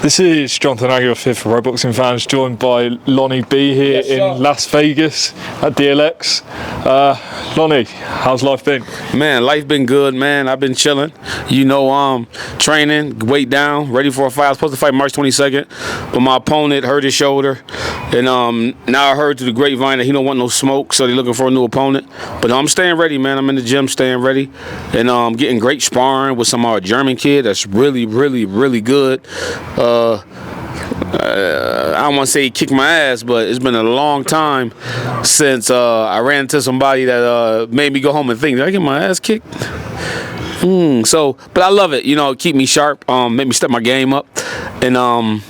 This is Jonathan Aguilar here for Roboxing Fans, joined by Lonnie B here in Las Vegas at DLX. Lonnie, how's life been? Man, life been good, man. I've been chilling. Training, weight down, ready for a fight. I was supposed to fight March 22nd, but my opponent hurt his shoulder. And now I heard through the grapevine that he don't want no smoke, so they're looking for a new opponent. But I'm staying ready, man. I'm in the gym staying ready. And I'm getting great sparring with some German kid that's really, really, really good. I don't want to say he kicked my ass, but it's been a long time since I ran into somebody that made me go home and think, did I get my ass kicked? But I love it. Keep me sharp, make me step my game up. And I'm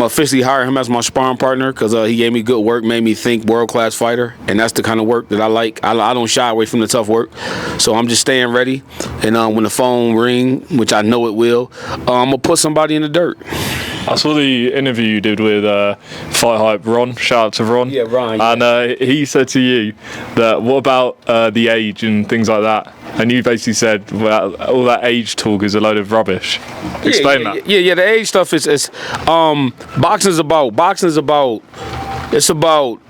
officially hiring him as my sparring partner because he gave me good work, made me think world-class fighter, and that's the kind of work that I like. I don't shy away from the tough work, so I'm just staying ready. And when the phone ring, which I know it will, I'm going to put somebody in the dirt. I saw the interview you did with Fight Hype Ron. Shout out to Ron. Yeah, Ron. Yeah. And he said to you that, what about the age and things like that? And you basically said, well, all that age talk is a load of rubbish. Explain that. Yeah. The age stuff is boxing's about. It's about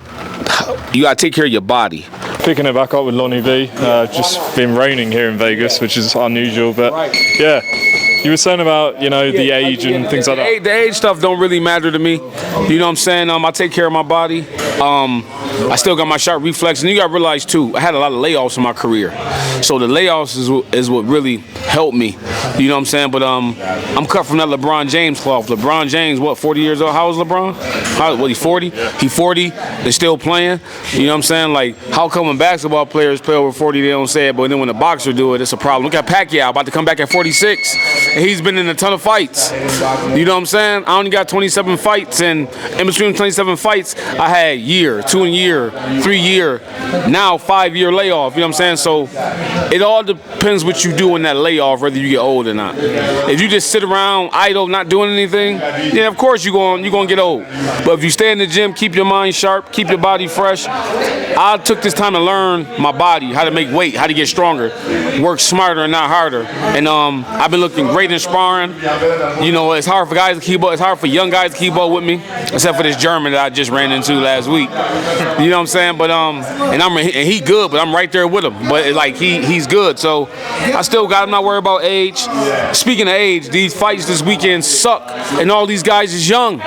you gotta take care of your body. Picking it back up with Lonnie B. Just been raining here in Vegas, which is unusual, but yeah. You were saying about, the age and things like that. The age stuff don't really matter to me. You know what I'm saying? I take care of my body. I still got my sharp reflex. And you got to realize, too, I had a lot of layoffs in my career. So the layoffs is what really helped me. You know what I'm saying? But I'm cut from that LeBron James cloth. LeBron James, 40 years old? How old is LeBron? He's 40? He's 40. They're still playing. You know what I'm saying? Like, how come when basketball players play over 40, they don't say it, but then when the boxer do it, it's a problem. Look at Pacquiao, about to come back at 46. And he's been in a ton of fights. You know what I'm saying? I only got 27 fights, and in between 27 fights, I had year, 2 year, 3 year, now 5 year layoff. You know what I'm saying? So it all depends what you do in that layoff, whether you get old or not. If you just sit around idle, not doing anything, yeah, of course you're gonna get old. But if you stay in the gym, keep your mind sharp, keep your body fresh. I took this time to learn my body, how to make weight, how to get stronger, work smarter and not harder. And I've been looking great in sparring. It's hard for guys to keep up. It's hard for young guys to keep up with me, except for this German that I just ran into last week. You know what I'm saying? But and he good, but I'm right there with him. But he's good. So I'm not worried about age. Speaking of age, these fights this weekend suck, and all these guys is young.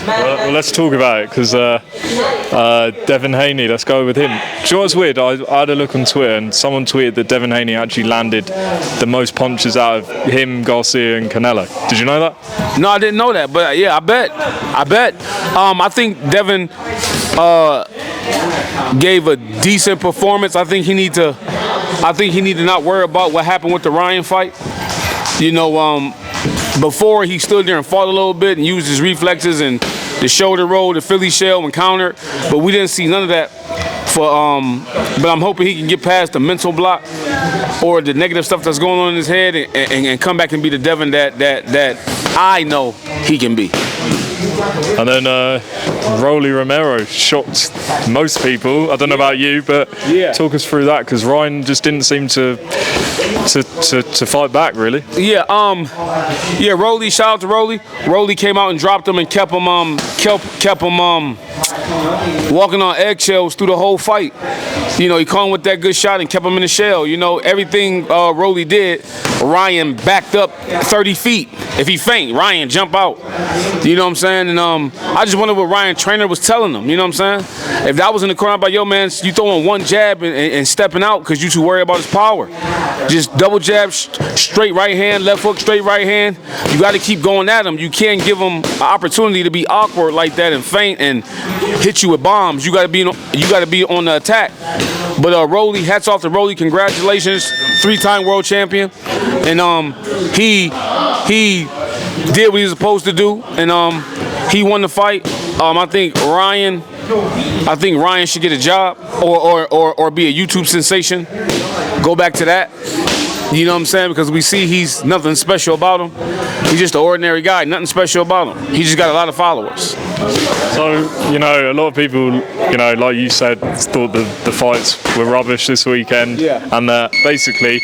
Well, let's talk about it, because Devin Haney, let's go with him. Do you know what's weird? I had a look on Twitter, and someone tweeted that Devin Haney actually landed the most punches out of him, Garcia, and Canelo. Did you know that? No, I didn't know that, but yeah, I bet. I think Devin gave a decent performance. I think he need to not worry about what happened with the Ryan fight. Before he stood there and fought a little bit and used his reflexes and the shoulder roll, the Philly shell, and countered, but we didn't see none of that. But I'm hoping he can get past the mental block or the negative stuff that's going on in his head and come back and be the Devin that I know he can be. And then Rolly Romero shocked most people. I don't know about you, but talk us through that, because Ryan just didn't seem to fight back, really. Rolly. Shout out to Rolly. Rolly came out and dropped him and kept him walking on eggshells through the whole fight. He caught him with that good shot and kept him in the shell. Everything Rolly did, Ryan backed up 30 feet. If he faint, Ryan jump out. You know what I'm saying? And I just wonder what Ryan trainer was telling him. You know what I'm saying? If that was in the corner, I'd be like, yo, man, you throwing one jab and stepping out because you too worried about his power. Just double jab, straight right hand, left hook, straight right hand. You got to keep going at him. You can't give him an opportunity to be awkward like that and faint and hit you with bombs. You got to be on the attack. But Rolly, hats off to Rolly. Congratulations, 3-time world champion. And he did what he was supposed to do, and he won the fight. I think Ryan should get a job or be a YouTube sensation. Go back to that. You know what I'm saying? Because we see he's nothing special about him. He's just an ordinary guy, nothing special about him. He just got a lot of followers. So, a lot of people, like you said, thought the fights were rubbish this weekend. Yeah. And basically,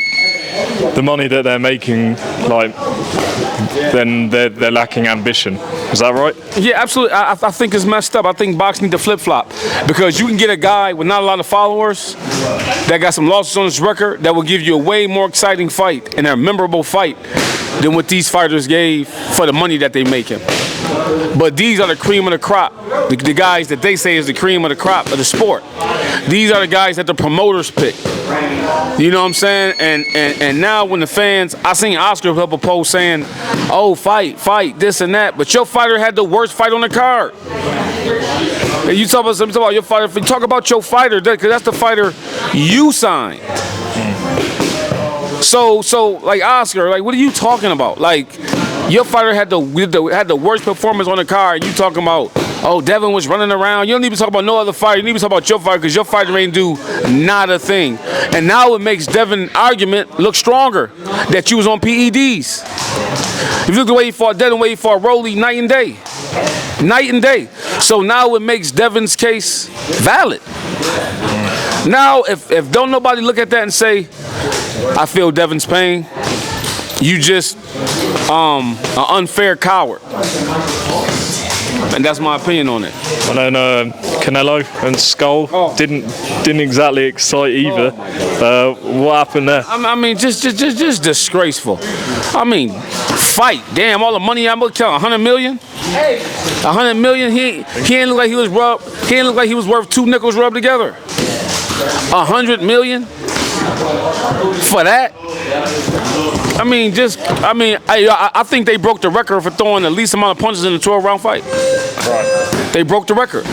the money that they're making, like, then they're lacking ambition. Is that right? Yeah, absolutely. I think it's messed up. I think boxing need to flip-flop because you can get a guy with not a lot of followers that got some losses on his record that will give you a way more exciting fight and a memorable fight than what these fighters gave for the money that they making. But these are the cream of the crop, the guys that they say is the cream of the crop of the sport. These are the guys that the promoters pick. You know what I'm saying? And now when the fans, I seen Oscar put up a post saying, oh, fight, this and that. But your fighter had the worst fight on the card. And you talk about your fighter. Talk about your fighter, because that's the fighter you signed. So like Oscar, like what are you talking about? Like your fighter had the worst performance on the card. You talking about, oh, Devin was running around. You don't even talk about no other fighter. You need to talk about your fighter because your fighter ain't do not a thing. And now it makes Devin's argument look stronger that you was on PEDs. If you look the way he fought Devin, the way he fought Rolly, night and day. Night and day. So now it makes Devin's case valid. Now, if don't nobody look at that and say, I feel Devin's pain, you just an unfair coward. And that's my opinion on it. And then Canelo and Scull didn't exactly excite either. What happened there? I mean, just disgraceful. I mean, fight. Damn, all the money I'm gonna count, 100 million. 100 million. He ain't look like he was rubbed. He ain't look like he was worth 2 nickels rubbed together. 100 million for that. I think they broke the record for throwing the least amount of punches in a 12-round fight. Right. They broke the record.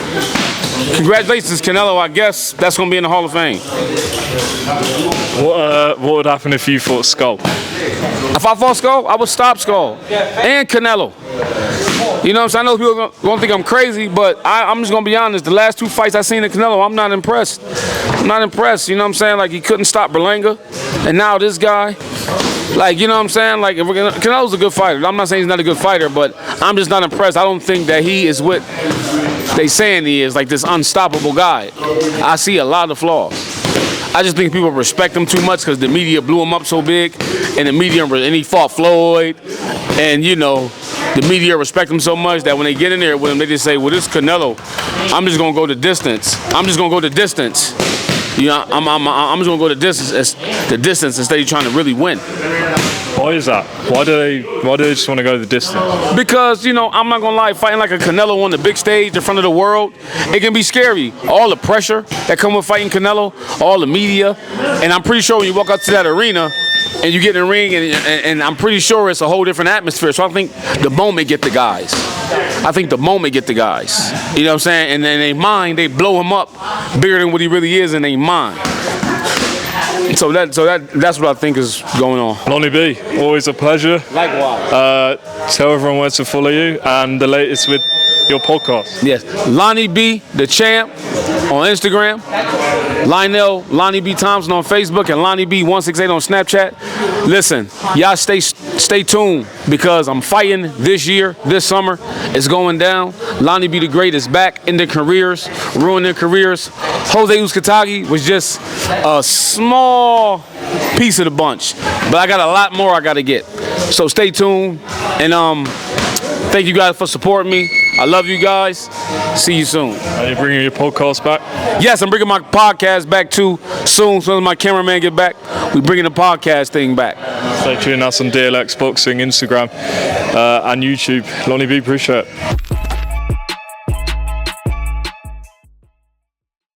Congratulations, Canelo. I guess that's going to be in the Hall of Fame. What would happen if you fought Scull? If I fought Scull, I would stop Scull and Canelo. You know what I'm saying? I know people are going to think I'm crazy, but I'm just going to be honest. The last 2 fights I seen in Canelo, I'm not impressed. I'm not impressed. You know what I'm saying? Like, he couldn't stop Berlanga. And now this guy, like, you know what I'm saying? Like, Canelo's a good fighter. I'm not saying he's not a good fighter, but I'm just not impressed. I don't think that he is what they saying he is, like this unstoppable guy. I see a lot of flaws. I just think people respect him too much because the media blew him up so big, and he fought Floyd, and you know, the media respect him so much that when they get in there with him, they just say, well, this Canelo, I'm just gonna go the distance. You know, I'm just gonna go the distance instead of trying to really win. Why is that? Why do they just want to go the distance? Because, you know, I'm not gonna lie, fighting like a Canelo on the big stage in front of the world, it can be scary. All the pressure that come with fighting Canelo, all the media, and I'm pretty sure when you walk up to that arena and you get in the ring, and I'm pretty sure it's a whole different atmosphere. So I think the moment get the guys. You know what I'm saying? And in their mind, they blow him up bigger than what he really is in their mind. So that's what I think is going on. Lonnie B, always a pleasure. Likewise. Tell everyone where to follow you and the latest with your podcast. Yes, Lonnie B, the champ, on Instagram. Lionell Lonnie B Thompson on Facebook, and Lonnie B 168 on Snapchat. Listen, y'all stay tuned because I'm fighting this year, this summer. It's going down. Lonnie B the Great is back in their careers, ruining their careers. Jose Ramirez was just a small piece of the bunch, but I got a lot more I got to get. So stay tuned, and thank you guys for supporting me. I love you guys. See you soon. Are you bringing your podcast back? Yes, I'm bringing my podcast back too soon. As soon as my cameraman get back, we bringing the podcast thing back. Stay tuned. That's on DLX Boxing, Instagram, and YouTube. Lonnie B, appreciate it.